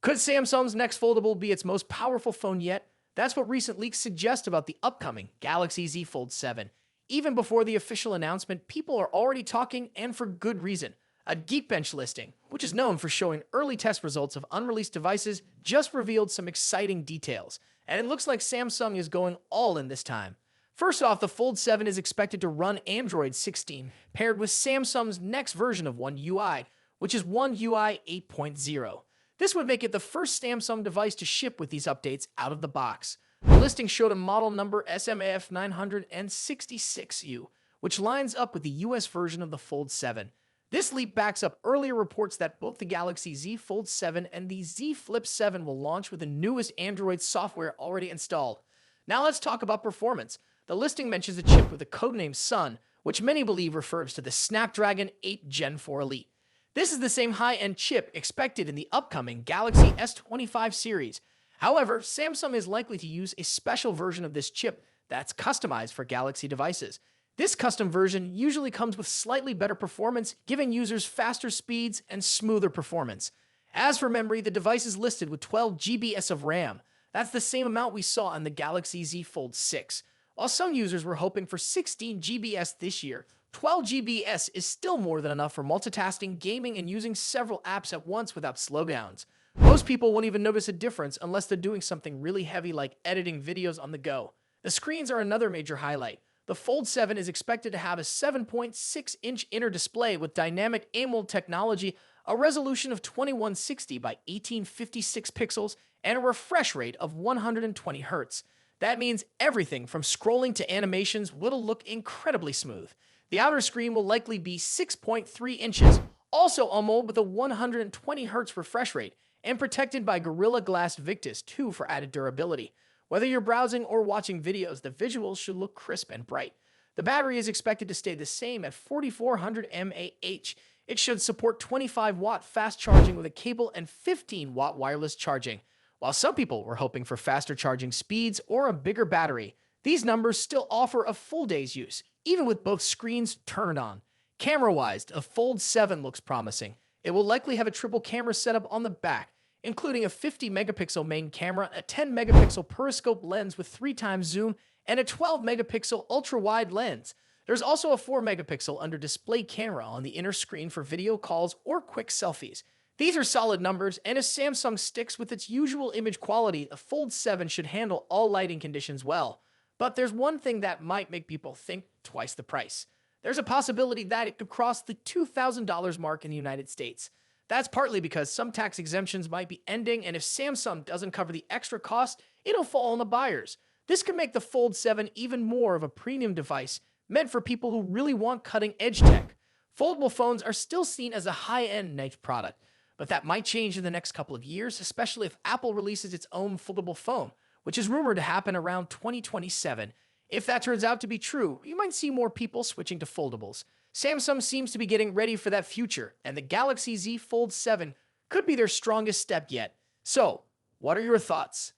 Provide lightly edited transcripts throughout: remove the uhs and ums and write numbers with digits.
Could Samsung's next foldable be its most powerful phone yet? That's what recent leaks suggest about the upcoming Galaxy Z Fold 7. Even before the official announcement, people are already talking, and for good reason. A Geekbench listing, which is known for showing early test results of unreleased devices, just revealed some exciting details, and it looks like Samsung is going all in this time. First off, the Fold 7 is expected to run Android 16, paired with Samsung's next version of One UI, which is One UI 8.0. This would make it the first Samsung device to ship with these updates out of the box. The listing showed a model number SMAF 966U, which lines up with the US version of the Fold 7. This leap backs up earlier reports that both the Galaxy Z Fold 7 and the Z Flip 7 will launch with the newest Android software already installed. Now let's talk about performance. The listing mentions a chip with the codename Sun, which many believe refers to the Snapdragon 8 Gen 4 Elite. This is the same high-end chip expected in the upcoming Galaxy S25 series. However, Samsung is likely to use a special version of this chip that's customized for Galaxy devices. This custom version usually comes with slightly better performance, giving users faster speeds and smoother performance. As for memory, the device is listed with 12 GBs of RAM. That's the same amount we saw on the Galaxy Z Fold 6. While some users were hoping for 16 GBs this year, 12 GBs is still more than enough for multitasking, gaming, and using several apps at once without slowdowns. Most people won't even notice a difference unless they're doing something really heavy like editing videos on the go. The screens are another major highlight. The Fold 7 is expected to have a 7.6-inch inner display with dynamic AMOLED technology, a resolution of 2160 by 1856 pixels, and a refresh rate of 120 Hz. That means everything from scrolling to animations will look incredibly smooth. The outer screen will likely be 6.3 inches, also AMOLED with a 120 Hz refresh rate, and protected by Gorilla Glass Victus 2 for added durability. Whether you're browsing or watching videos, the visuals should look crisp and bright. The battery is expected to stay the same at 4400 mAh. It should support 25-watt fast charging with a cable and 15-watt wireless charging. While some people were hoping for faster charging speeds or a bigger battery, these numbers still offer a full day's use, even with both screens turned on. Camera-wise, the Fold 7 looks promising. It will likely have a triple camera setup on the back, including a 50-megapixel main camera, a 10-megapixel periscope lens with 3x zoom, and a 12-megapixel ultra-wide lens. There's also a 4-megapixel under-display camera on the inner screen for video calls or quick selfies. These are solid numbers, and if Samsung sticks with its usual image quality, the Fold 7 should handle all lighting conditions well. But there's one thing that might make people think twice the price. There's a possibility that it could cross the $2,000 mark in the United States. That's partly because some tax exemptions might be ending, and if Samsung doesn't cover the extra cost, it'll fall on the buyers. This could make the Fold 7 even more of a premium device, meant for people who really want cutting-edge tech. Foldable phones are still seen as a high-end niche product, but that might change in the next couple of years, especially if Apple releases its own foldable phone, which is rumored to happen around 2027. If that turns out to be true, you might see more people switching to foldables. Samsung seems to be getting ready for that future, and the Galaxy Z Fold 7 could be their strongest step yet. So, what are your thoughts?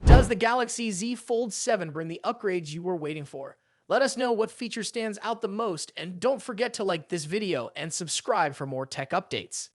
Does the Galaxy Z Fold 7 bring the upgrades you were waiting for? Let us know what feature stands out the most, and don't forget to like this video and subscribe for more tech updates.